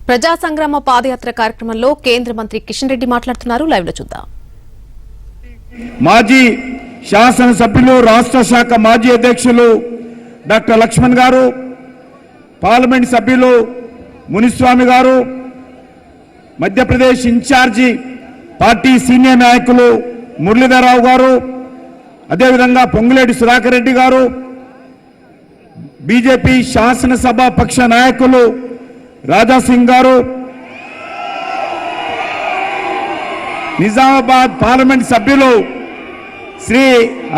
ప్రజా సంగ్రామ పాదయాత్ర కార్యక్రమంలో కేంద్ర మంత్రి కిషన్ రెడ్డి మాట్లాడుతున్నారు. లైవ్ లో చూద్దాం. మాజీ శాసనసభ్యులు రాష్ట్ర శాఖ మాజీ అధ్యక్షులు డాక్టర్ లక్ష్మణ్ గారు, పార్లమెంట్ సభ్యులు మునిస్వామి గారు, మధ్యప్రదేశ్ ఇన్ఛార్జి పార్టీ సీనియర్ నాయకులు మురళీధరరావు గారు, అదేవిధంగా పొంగులేటి సుధాకర్ రెడ్డి గారు, బీజేపీ శాసనసభ పక్ష నాయకులు రాజాసింగ్ గారు, నిజామాబాద్ పార్లమెంట్ సభ్యులు శ్రీ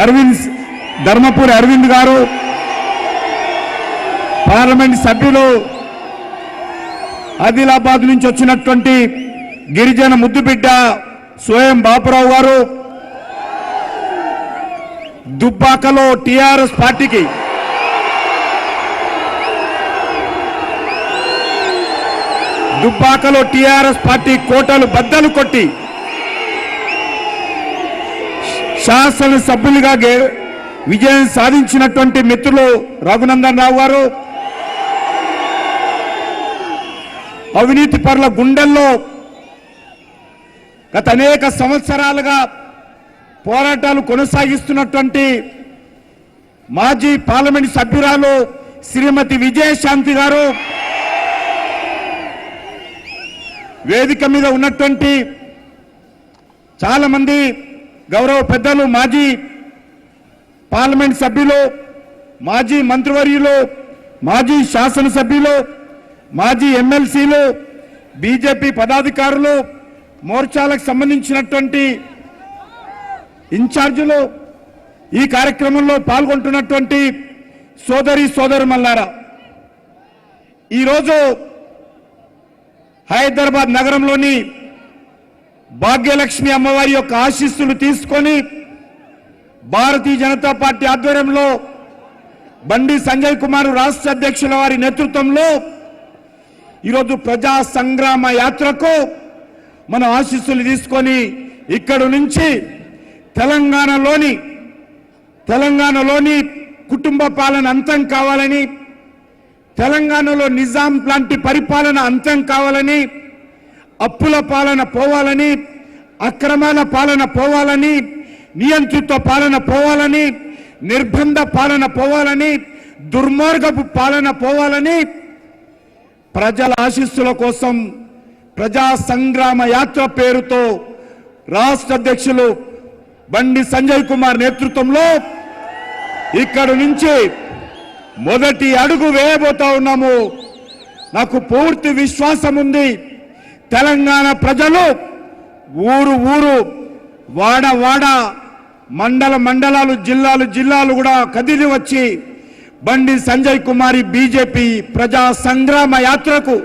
అరవింద్ ధర్మపురి అరవింద్ గారు, పార్లమెంట్ సభ్యులు ఆదిలాబాద్ నుంచి వచ్చినటువంటి గిరిజన ముద్దుబిడ్డ స్వయం బాపురావు గారు, దుబ్బాకలో టీఆర్ఎస్ పార్టీకి పార్టీ కోటలు బద్దలు కొట్టి శాసనసభ్యులుగా విజయం సాధించినటువంటి మిత్రులు రఘునందన్ రావు గారు, అవినీతి పరుల గుండెల్లో గత అనేక సంవత్సరాలుగా పోరాటాలు కొనసాగిస్తున్నటువంటి మాజీ పార్లమెంట్ సభ్యురాలు శ్రీమతి విజయశాంతి గారు, వేదిక మీద ఉన్నటువంటి చాలా మంది గౌరవ పెద్దలు, మాజీ పార్లమెంట్ సభ్యులు, మాజీ మంత్రివర్యులు, మాజీ శాసనసభ్యులు, మాజీ ఎమ్మెల్సీలు, బీజేపీ పదాధికారులు, మోర్చాలకు సంబంధించినటువంటి ఇన్ఛార్జీలు, ఈ కార్యక్రమంలో పాల్గొంటున్నటువంటి సోదరుమల్లారా, ఈరోజు హైదరాబాద్ నగరంలోని భాగ్యలక్ష్మి అమ్మవారి యొక్క ఆశీస్సులు తీసుకొని భారతీయ జనతా పార్టీ ఆధ్వర్యంలో బండి సంజయ్ కుమార్ రాష్ట్ర అధ్యక్షుల వారి నేతృత్వంలో ఈరోజు ప్రజా సంగ్రామ యాత్రకు మన ఆశీస్సులు తీసుకొని ఇక్కడి నుంచి తెలంగాణలోని కుటుంబ పాలన అంతం కావాలని, తెలంగాణలో నిజాం లాంటి పరిపాలన అంతం కావాలని, అప్పుల పాలన పోవాలని, అక్రమాల పాలన పోవాలని, నియంత్రిత పాలన పోవాలని, నిర్బంధ పాలన పోవాలని, దుర్మార్గపు పాలన పోవాలని ప్రజల ఆశీస్సుల కోసం ప్రజా సంగ్రామ యాత్ర పేరుతో రాష్ట్ర అధ్యక్షులు బండి సంజయ్ కుమార్ నేతృత్వంలో ఇక్కడి నుంచి మొదటి అడుగు వేయబోతా ఉన్నాము. నాకు పూర్తి విశ్వాసం ఉంది. తెలంగాణ ప్రజలు ఊరు వాడ మండలాలు జిల్లాలు కూడా కదిలి వచ్చి బండి సంజయ్ కుమారి బీజేపీ ప్రజా సంగ్రామ యాత్రకు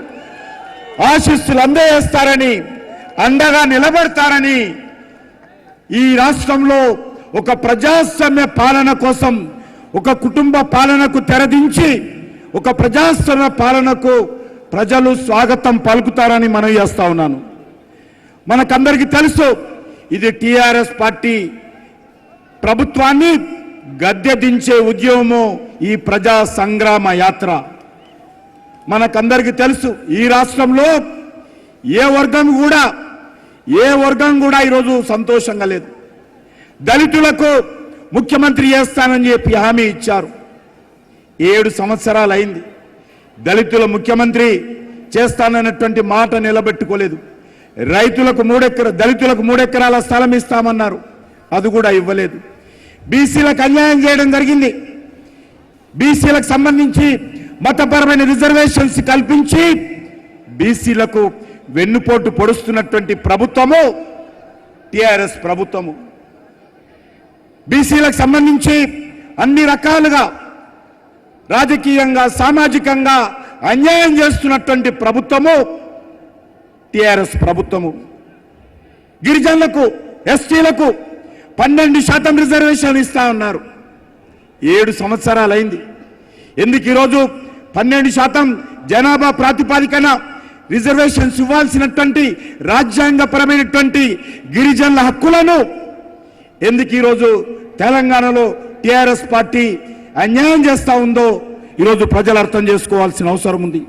ఆశీస్సులు అందజేస్తారని, అండగా నిలబడతారని, ఈ రాష్ట్రంలో ఒక ప్రజాస్వామ్య పాలన కోసం, ఒక కుటుంబ పాలనకు తెరదించి ఒక ప్రజాస్వామ్య పాలనకు ప్రజలు స్వాగతం పలుకుతారని మనవి చేస్తా ఉన్నాను. మనకందరికీ తెలుసు, ఇది టీఆర్ఎస్ పార్టీ ప్రభుత్వాన్ని గద్దె దించే ఉద్యమము ఈ ప్రజా సంగ్రామ యాత్ర. మనకందరికీ తెలుసు, ఈ రాష్ట్రంలో ఏ వర్గం కూడా ఈరోజు సంతోషంగా లేదు. దళితులకు ముఖ్యమంత్రి చేస్తానని చెప్పి హామీ ఇచ్చారు. 7 సంవత్సరాలు అయింది. దళితుల ముఖ్యమంత్రి చేస్తానన్నటువంటి మాట నిలబెట్టుకోలేదు. దళితులకు 3 ఎకరాల స్థలం ఇస్తామన్నారు, అది కూడా ఇవ్వలేదు. బీసీలకు అన్యాయం చేయడం జరిగింది. బీసీలకు సంబంధించి మతపరమైన రిజర్వేషన్స్ కల్పించి బీసీలకు వెన్నుపోటు పొడుస్తున్నటువంటి ప్రభుత్వము టీఆర్ఎస్ ప్రభుత్వము. బీసీలకు సంబంధించి అన్ని రకాలుగా రాజకీయంగా, సామాజికంగా అన్యాయం చేస్తున్నటువంటి ప్రభుత్వము టీఆర్ఎస్ ప్రభుత్వము. గిరిజనులకు, ఎస్టీలకు 12% రిజర్వేషన్ ఇస్తా ఉన్నారు. 7 సంవత్సరాలు అయింది. ఎందుకు ఈరోజు 12% జనాభా ప్రాతిపదికన రిజర్వేషన్స్ ఇవ్వాల్సినటువంటి రాజ్యాంగపరమైనటువంటి గిరిజనుల హక్కులను ఎందుకు ఈరోజు తెలంగాణలో టీఆర్ఎస్ పార్టీ అన్యాయం చేస్తూ ఉందో ఈరోజు ప్రజలు అర్థం చేసుకోవాల్సిన అవసరం ఉంది.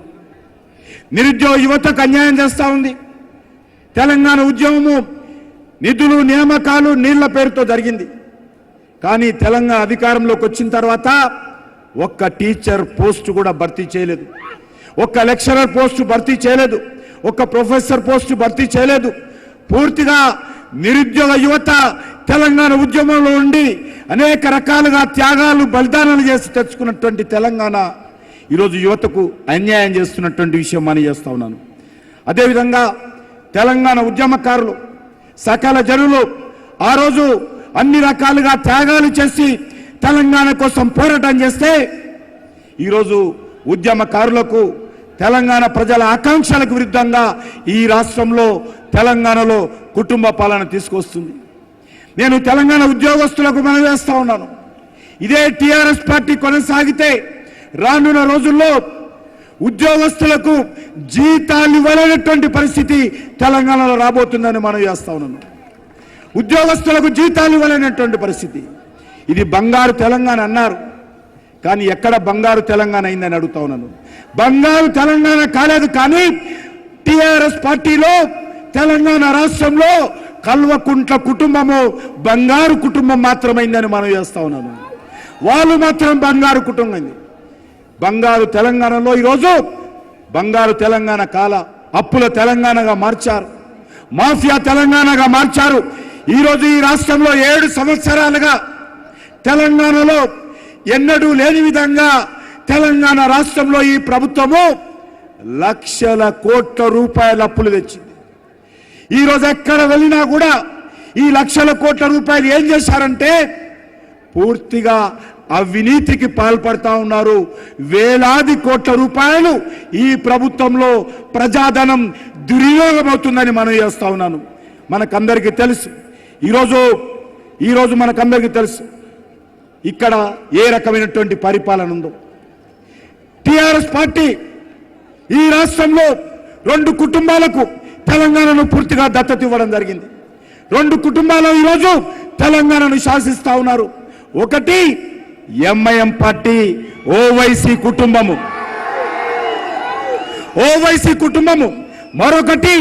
నిరుద్యోగ యువతకు అన్యాయం చేస్తూ ఉంది. తెలంగాణ ఉద్యమము నిధులు నియామకాలు నీళ్ల పేరుతో జరిగింది. కానీ తెలంగాణ అధికారంలోకి వచ్చిన తర్వాత ఒక్క టీచర్ పోస్టు కూడా భర్తీ చేయలేదు, ఒక్క లెక్చరర్ పోస్టు భర్తీ చేయలేదు, ఒక్క ప్రొఫెసర్ పోస్టు భర్తీ చేయలేదు. పూర్తిగా నిరుద్యోగ యువత తెలంగాణ ఉద్యమంలో ఉండి అనేక రకాలుగా త్యాగాలు బలిదానాలు చేసి తెచ్చుకున్నటువంటి తెలంగాణ ఈరోజు యువతకు అన్యాయం చేస్తున్నటువంటి విషయం మనం చేస్తా ఉన్నాను. అదేవిధంగా తెలంగాణ ఉద్యమకారులు సకల జనులు ఆ రోజు అన్ని రకాలుగా త్యాగాలు చేసి తెలంగాణ కోసం పోరాటం చేస్తే ఈరోజు ఉద్యమకారులకు తెలంగాణ ప్రజల ఆకాంక్షలకు విరుద్ధంగా ఈ రాష్ట్రంలో తెలంగాణలో కుటుంబ పాలన తీసుకొస్తుంది. నేను తెలంగాణ ఉద్యోగస్తులకు మనవి చేస్తా ఉన్నాను, ఇదే టీఆర్ఎస్ పార్టీ కొనసాగితే రానున్న రోజుల్లో ఉద్యోగస్తులకు జీతాలు ఇవ్వలేనటువంటి పరిస్థితి తెలంగాణలో రాబోతుందని మనం చేస్తా ఉన్నాను. ఉద్యోగస్తులకు జీతాలు ఇవ్వలేనటువంటి పరిస్థితి. ఇది బంగారు తెలంగాణ అన్నారు, కానీ ఎక్కడ బంగారు తెలంగాణ అయిందని అడుగుతా ఉన్నాను. బంగారు తెలంగాణ కాలేదు, కానీ టీఆర్ఎస్ పార్టీలో తెలంగాణ రాష్ట్రంలో కల్వకుంట్ల కుటుంబము బంగారు కుటుంబం మాత్రమైందని మనం చేస్తా ఉన్నాను. వాళ్ళు మాత్రం బంగారు కుటుంబం. బంగారు తెలంగాణలో ఈరోజు బంగారు తెలంగాణ కాల అప్పుల తెలంగాణగా మార్చారు, మాఫియా తెలంగాణగా మార్చారు. ఈరోజు ఈ రాష్ట్రంలో 7 సంవత్సరాలుగా తెలంగాణలో ఎన్నడూ లేని విధంగా తెలంగాణ రాష్ట్రంలో ఈ ప్రభుత్వము లక్షల కోట్ల రూపాయల అప్పులు తెచ్చింది. ఈరోజు ఎక్కడ వెళ్ళినా కూడా ఈ లక్షల కోట్ల రూపాయలు ఏం చేశారంటే పూర్తిగా అవినీతికి పాల్పడతా ఉన్నారు. వేలాది కోట్ల రూపాయలు ఈ ప్రభుత్వంలో ప్రజాధనం దుర్వినియోగం అవుతుందని మనం చేస్తా ఉన్నాను. మనకందరికీ తెలుసు, ఈరోజు మనకందరికీ తెలుసు ఇక్కడ ఏ రకమైనటువంటి పరిపాలన ఉందో. టిఆర్ఎస్ పార్టీ ఈ రాష్ట్రంలో 2 కుటుంబాలకు తెలంగాణను పూర్తిగా దత్తత ఇవ్వడం జరిగింది. 2 కుటుంబాలు ఈరోజు తెలంగాణను శాసిస్తా ఉన్నారు. ఒకటి ఎంఐఎం పార్టీ ఓవైసీ కుటుంబము, మరొకటి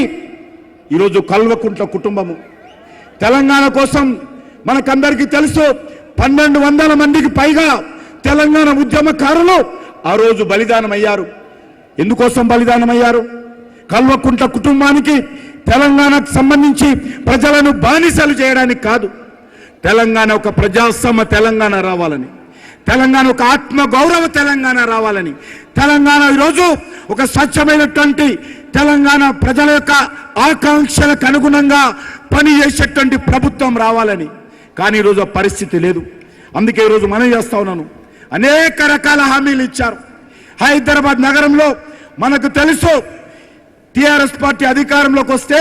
ఈరోజు కల్వకుంట్ల కుటుంబము. తెలంగాణ కోసం మనకందరికీ తెలుసు 1200 మందికి పైగా తెలంగాణ ఉద్యమకారులు ఆ రోజు బలిదానం అయ్యారు. ఎందుకోసం బలిదానం అయ్యారు? కల్వకుంట్ల కుటుంబానికి తెలంగాణకు సంబంధించి ప్రజలను బానిసలు చేయడానికి కాదు, తెలంగాణ ఒక ప్రజాస్వామ్య తెలంగాణ రావాలని, తెలంగాణ ఒక ఆత్మ గౌరవ తెలంగాణ రావాలని, తెలంగాణ ఈరోజు ఒక స్వచ్ఛమైనటువంటి తెలంగాణ ప్రజల యొక్క ఆకాంక్షలకు అనుగుణంగా పనిచేసేటువంటి ప్రభుత్వం రావాలని. కానీ ఈరోజు ఆ పరిస్థితి లేదు. అందుకే ఈరోజు మనం చేస్తా ఉన్నాను, అనేక రకాల హామీలు ఇచ్చారు. హైదరాబాద్ నగరంలో మనకు తెలుసు టిఆర్ఎస్ పార్టీ అధికారంలోకి వస్తే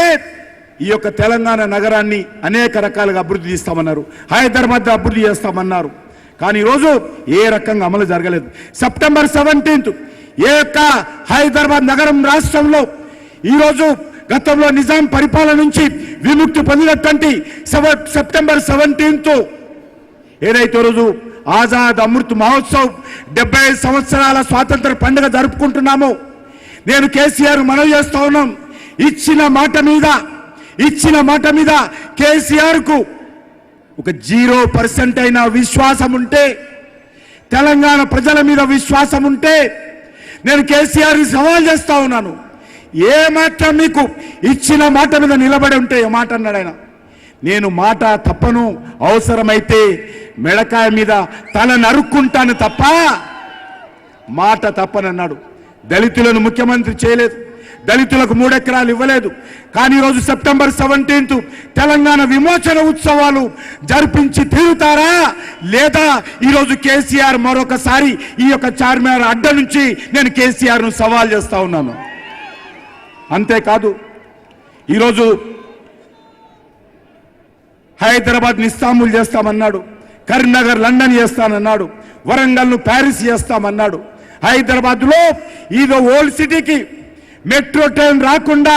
ఈ యొక్క తెలంగాణ నగరాన్ని అనేక రకాలుగా అభివృద్ధి చేస్తామన్నారు, హైదరాబాద్ అభివృద్ధి చేస్తామన్నారు. కానీ ఈరోజు ఏ రకంగా అమలు జరగలేదు. సెప్టెంబర్ 17 ఏ యొక్క హైదరాబాద్ నగరం రాష్ట్రంలో ఈరోజు గతంలో నిజాం పరిపాలన నుంచి విముక్తి పొందినటువంటి సెప్టెంబర్ 17 ఏదైతే రోజు ఆజాద్ అమృత్ మహోత్సవ్ 75 సంవత్సరాల స్వాతంత్ర పండుగ జరుపుకుంటున్నామో, నేను కేసీఆర్ మనవి చేస్తా ఉన్నాం, ఇచ్చిన మాట మీద కేసీఆర్ కు ఒక 0% అయినా విశ్వాసం ఉంటే, తెలంగాణ ప్రజల మీద విశ్వాసం ఉంటే నేను కేసీఆర్ సవాల్ చేస్తా ఉన్నాను. ఏ మాత్రం మీకు ఇచ్చిన మాట మీద నిలబడి ఉంటే ఏ మాట అన్నాడు ఆయన, నేను మాట తప్పను, అవసరమైతే మెడకాయ మీద తల నరుక్కుంటాను తప్ప మాట తప్పనన్నాడు. దళితులను ముఖ్యమంత్రి చేయలేదు, దళితులకు 3 ఎకరాలు ఇవ్వలేదు. కానీ ఈరోజు సెప్టెంబర్ 17 తెలంగాణ విమోచన ఉత్సవాలు జరిపించి తీరుతారా లేదా? ఈరోజు కేసీఆర్ మరొకసారి ఈ యొక్క చార్మినార్ అడ్డ నుంచి నేను కేసీఆర్ను సవాల్ చేస్తా ఉన్నాను. అంతేకాదు ఈరోజు హైదరాబాద్ ఇస్తాంబుల్ చేస్తామన్నాడు, కరీంనగర్ లండన్ చేస్తానన్నాడు, వరంగల్ను ప్యారిస్ చేస్తామన్నాడు. హైదరాబాద్లో ఇదో ఓల్డ్ సిటీకి మెట్రో ట్రైన్ రాకుండా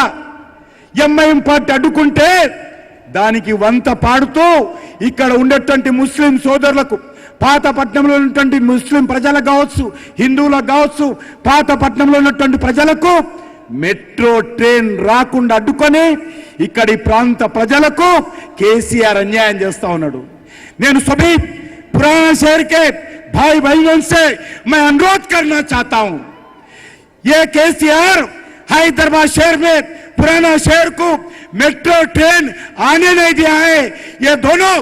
ఎంఐఎం పార్టీ అడ్డుకుంటే దానికి వంత పాడుతూ ఇక్కడ ఉండేటువంటి ముస్లిం సోదరులకు, పాతపట్నంలో ఉన్నటువంటి ముస్లిం ప్రజలకు కావచ్చు, హిందువులకు కావచ్చు, పాతపట్నంలో ఉన్నటువంటి ప్రజలకు మెట్రో ట్రైన్ రాకుండా అడ్డుకొని ఇక్కడి ప్రాంత ప్రజలకు కేసీఆర్ అన్యాయం చేస్తా ఉన్నాడు। నేను सभी पुराना शहर के भाई बहनों से मैं अनुरोध करना चाहता हूं, ये केसीआर हैदराबाद शहर में पुराना शहर को मेट्रो ट्रेन आने नहीं दिया है। ये दोनों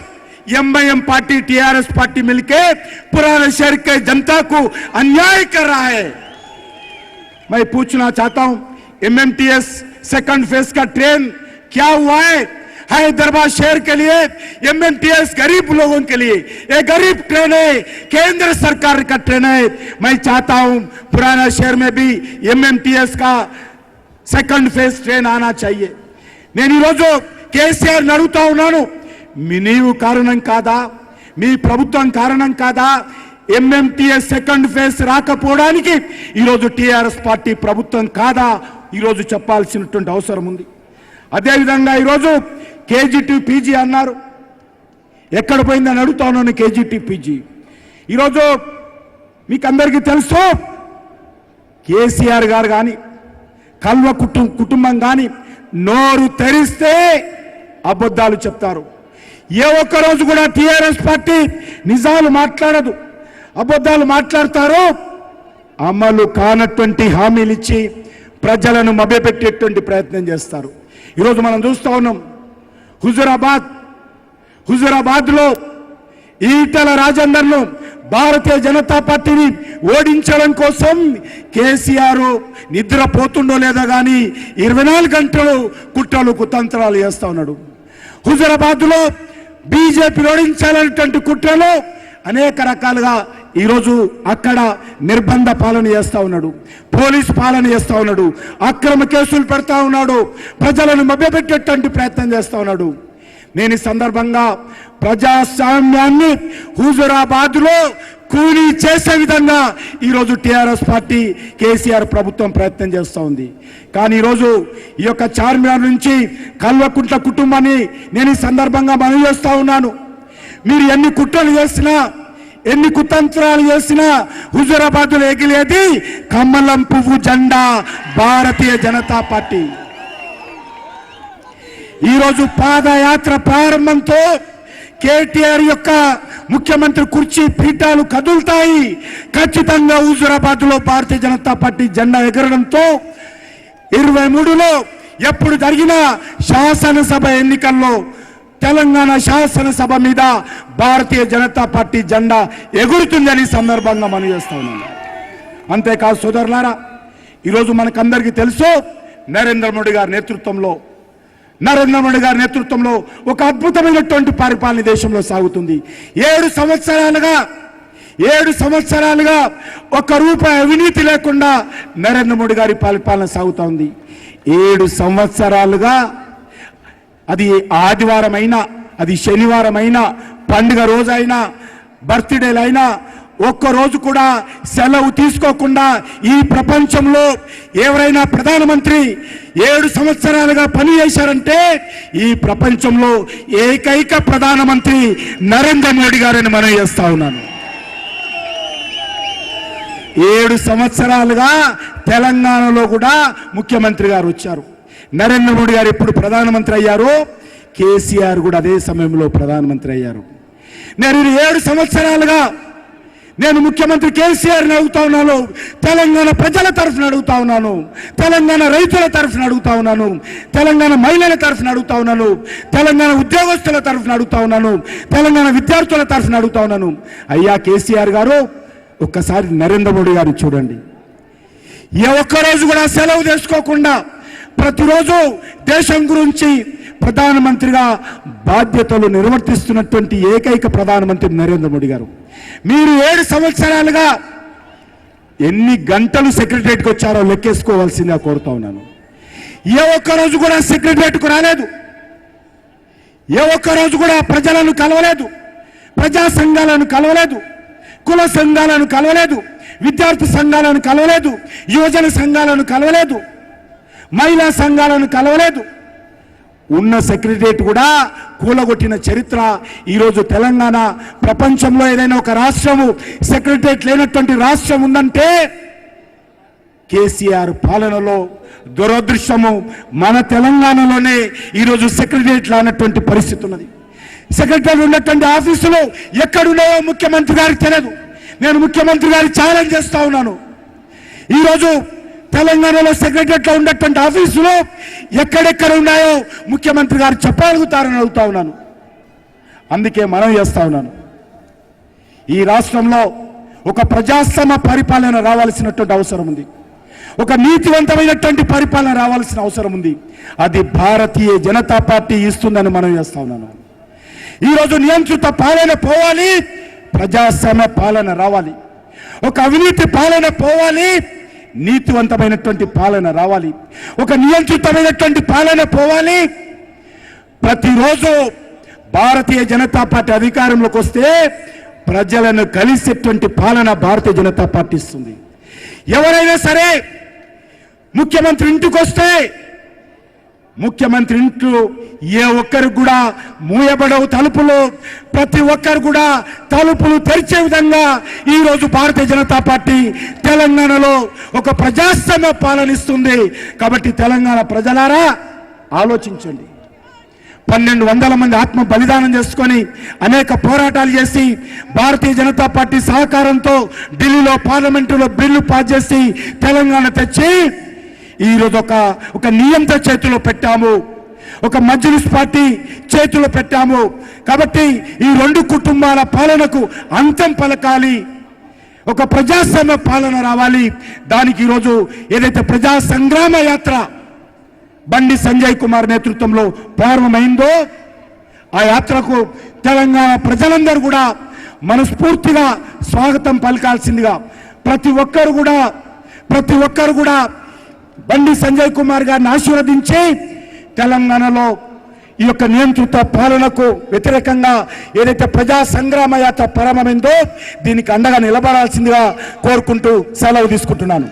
एमआईएम पार्टी टीआरएस पार्टी मिलकर पुराना शहर के जनता को अन्याय कर रहा है। मैं पूछना चाहता हूं, एमएमटीएस सेकंड फेज का ट्रेन क्या हुआ है? हैदराबाद शहर के लिए एमएमटीएस गरीब लोगों के लिए ये गरीब ट्रेन है, केंद्र सरकार का ट्रेन है। मैं चाहता हूं पुराना शहर में भी एमएमटीएस का सेकंड फेज ट्रेन आना चाहिए। నేను ఈరోజు కేసీఆర్ అడుగుతా ఉన్నాను, నీవు కారణం కాదా, మీ ప్రభుత్వం కారణం కాదా ఎంఎంటీఎస్ సెకండ్ ఫేజ్ రాకపోవడానికి? ఈరోజు టీఆర్ఎస్ పార్టీ ప్రభుత్వం కాదా ఈరోజు చెప్పాల్సినటువంటి అవసరం ఉంది। అదేవిధంగా ఈరోజు కేజీటీ పీజీ అన్నారు, ఎక్కడ పోయిందని అడుగుతా ఉన్నాను। కేజీటీ పీజీ ఈరోజు మీకు అందరికీ తెలుసు, కేసీఆర్ గారు కానీ కల్వ కుటుంబం కానీ నోరు తెరిస్తే అబద్ధాలు చెప్తారు। ఏ ఒక్క రోజు కూడా టీఆర్ఎస్ పార్టీ నిజాలు మాట్లాడదు, అబద్ధాలు మాట్లాడతారు। అమలు కానటువంటి హామీలు ఇచ్చి ప్రజలను మభ్యపెట్టేటువంటి ప్రయత్నం చేస్తారు। ఈరోజు మనం చూస్తూ ఉన్నాం, హుజురాబాద్లో ఈటల రాజేందర్ను భారతీయ జనతా పార్టీని ఓడించడం కోసం కేసీఆర్ నిద్రపోతుండో లేదా కానీ 24 గంటలు కుట్రలు కుతంత్రాలు చేస్తా ఉన్నాడు। హుజురాబాద్లో బీజేపీ ఓడించాలనేటువంటి కుట్రలు అనేక రకాలుగా ఈరోజు అక్కడ నిర్బంధ పాలన చేస్తా ఉన్నాడు, పోలీసు పాలన చేస్తా ఉన్నాడు, అక్రమ కేసులు పెడతా ఉన్నాడు, ప్రజలను మభ్యపెట్టేటువంటి ప్రయత్నం చేస్తా ఉన్నాడు। నేను ఈ సందర్భంగా ప్రజాస్వామ్యాన్ని హుజురాబాద్లో కూలీ చేసే విధంగా ఈరోజు టీఆర్ఎస్ పార్టీ కేసీఆర్ ప్రభుత్వం ప్రయత్నం చేస్తూ ఉంది। కానీ ఈరోజు ఈ యొక్క చార్మినార్ నుంచి కల్వకుంట్ల కుటుంబాన్ని నేను ఈ సందర్భంగా మనవి చేస్తూ ఉన్నాను, మీరు ఎన్ని కుట్రలు చేసినా ఎన్ని కుతంత్రాలు చేసినా హుజురాబాద్లో ఎగిలేది కమలం పువ్వు జెండా భారతీయ జనతా పార్టీ। ఈరోజు పాదయాత్ర ప్రారంభంతో కేటీఆర్ యొక్క ముఖ్యమంత్రి కుర్చీ పీఠాలు కదులుతాయి। ఖచ్చితంగా హుజురాబాద్లో భారతీయ జనతా పార్టీ జెండా ఎగరడంతో 23లో ఎప్పుడు జరిగిన శాసనసభ ఎన్నికల్లో తెలంగాణ శాసనసభ మీద భారతీయ జనతా పార్టీ జెండా ఎగురుతుందని సందర్భంగా మనం చేస్తా ఉన్నాం। అంతేకాదు సోదరులారా, ఈరోజు మనకందరికీ తెలుసు, నరేంద్ర మోడీ గారి నేతృత్వంలో ఒక అద్భుతమైనటువంటి పరిపాలన దేశంలో సాగుతుంది। 7 సంవత్సరాలుగా ఒక్క రూపాయి అవినీతి లేకుండా నరేంద్ర మోడీ గారి పరిపాలన సాగుతా ఉంది। 7 సంవత్సరాలుగా అది ఆదివారం అయినా, అది శనివారం అయినా, పండుగ రోజైనా, బర్త్డేలైనా ఒక్కరోజు కూడా సెలవు తీసుకోకుండా ఈ ప్రపంచంలో ఎవరైనా ప్రధానమంత్రి 7 సంవత్సరాలుగా పనిచేశారంటే ఈ ప్రపంచంలో ఏకైక ప్రధానమంత్రి నరేంద్ర మోడీ గారని మనం చేస్తా ఉన్నాను। 7 సంవత్సరాలుగా తెలంగాణలో కూడా ముఖ్యమంత్రి గారు వచ్చారు। నరేంద్ర మోడీ గారు ఎప్పుడు ప్రధానమంత్రి అయ్యారో కేసీఆర్ కూడా అదే సమయంలో ప్రధానమంత్రి అయ్యారు। నేను 7 సంవత్సరాలుగా నేను ముఖ్యమంత్రి కేసీఆర్ని అడుగుతా ఉన్నాను, తెలంగాణ ప్రజల తరఫున అడుగుతా ఉన్నాను, తెలంగాణ రైతుల తరఫున అడుగుతా ఉన్నాను, తెలంగాణ మహిళల తరఫున అడుగుతా ఉన్నాను, తెలంగాణ ఉద్యోగస్తుల తరఫున అడుగుతా ఉన్నాను, తెలంగాణ విద్యార్థుల తరఫున అడుగుతా ఉన్నాను। అయ్యా కేసీఆర్ గారు, ఒక్కసారి నరేంద్ర మోడీ గారిని చూడండి, ఏ ఒక్కరోజు కూడా సెలవు తీసుకోకుండా ప్రతిరోజు దేశం గురించి ప్రధానమంత్రిగా బాధ్యతలు నిర్వర్తిస్తున్నటువంటి ఏకైక ప్రధానమంత్రి నరేంద్ర మోడీ గారు। మీరు 7 సంవత్సరాలుగా ఎన్ని గంటలు సెక్రటరియట్కి వచ్చారో లెక్కేసుకోవాల్సిందిగా కోరుతా ఉన్నాను। ఏ ఒక్కరోజు కూడా సెక్రటరియట్కు రాలేదు, ఏ ఒక్కరోజు కూడా ప్రజలను కలవలేదు, ప్రజా సంఘాలను కలవలేదు, కుల సంఘాలను కలవలేదు, విద్యార్థి సంఘాలను కలవలేదు, యువజన సంఘాలను కలవలేదు, మహిళా సంఘాలను కలవలేదు। ఉన్న సెక్రటరియట్ కూడా కూలగొట్టిన చరిత్ర ఈరోజు తెలంగాణ ప్రపంచంలో ఏదైనా ఒక రాష్ట్రము సెక్రటరియట్ లేనటువంటి రాష్ట్రం ఉందంటే కేసీఆర్ పాలనలో దురదృష్టము మన తెలంగాణలోనే ఈరోజు సెక్రటరియట్ అన్నటువంటి పరిస్థితి ఉన్నది. సెక్రటరీ ఉన్నటువంటి ఆఫీసులో ఎక్కడున్నాయో ముఖ్యమంత్రి గారికి తెలియదు. నేను ముఖ్యమంత్రి గారికి ఛాలెంజ్ చేస్తా ఉన్నాను. ఈరోజు తెలంగాణలో సెక్రటరియట్లో ఉన్నటువంటి ఆఫీసులో ఎక్కడెక్కడ ఉన్నాయో ముఖ్యమంత్రి గారు చెప్పగలుగుతారని అడుగుతా ఉన్నాను. అందుకే మనం చేస్తా ఉన్నాను, ఈ రాష్ట్రంలో ఒక ప్రజాస్వామ్య పరిపాలన రావాల్సినటువంటి అవసరం ఉంది. ఒక నీతివంతమైనటువంటి పరిపాలన రావాల్సిన అవసరం ఉంది. అది భారతీయ జనతా పార్టీ ఇస్తుందని మనం చేస్తా ఉన్నాను. ఈరోజు నియంత్రిత పాలన పోవాలి, ప్రజాస్వామ్య పాలన రావాలి. ఒక అవినీతి పాలన పోవాలి, నీతివంతమైనటువంటి పాలన రావాలి. ఒక నియంత్రితమైనటువంటి పాలన పోవాలి. ప్రతిరోజు భారతీయ జనతా పార్టీ అధికారంలోకి వస్తే ప్రజలను కలిసేటువంటి పాలన భారతీయ జనతా పార్టీ ఇస్తుంది. ఎవరైనా సరే ముఖ్యమంత్రి ఇంటికి వస్తే ముఖ్యమంత్రి ఇంట్లో ఏ ఒక్కరికి కూడా మూయబడవు తలుపులు. ప్రతి ఒక్కరు కూడా తలుపులు తెరిచే విధంగా ఈరోజు భారతీయ జనతా పార్టీ తెలంగాణలో ఒక ప్రజాస్వామ్య పాలన ఇస్తుంది. కాబట్టి తెలంగాణ ప్రజలారా ఆలోచించండి. 1200 మంది ఆత్మ బలిదానం చేసుకొని అనేక పోరాటాలు చేసి భారతీయ జనతా పార్టీ సహకారంతో ఢిల్లీలో పార్లమెంటులో బిల్లు పాస్ చేసి తెలంగాణ తెచ్చి ఈరోజు ఒక నియంత్రణ చేతిలో పెట్టాము, ఒక మజ్లిస్ పార్టీ చేతిలో పెట్టాము. కాబట్టి ఈ రెండు కుటుంబాల పాలనకు అంతం పలకాలి, ఒక ప్రజాస్వామ్య పాలన రావాలి. దానికి ఈరోజు ఏదైతే ప్రజా సంగ్రామ యాత్ర బండి సంజయ్ కుమార్ నేతృత్వంలో ప్రారంభమైందో ఆ యాత్రకు తెలంగాణ ప్రజలందరూ కూడా మనస్ఫూర్తిగా స్వాగతం పలకాల్సిందిగా ప్రతి ఒక్కరు కూడా బండి సంజయ్ కుమార్ గారిని ఆశీర్వదించి తెలంగాణలో ఈ యొక్క నియంత్రిత పాలనకు వ్యతిరేకంగా ఏదైతే ప్రజా సంగ్రామ యాత్ర ప్రారంభమైందో దీనికి అండగా నిలబడాల్సిందిగా కోరుకుంటూ సెలవు తీసుకుంటున్నాను.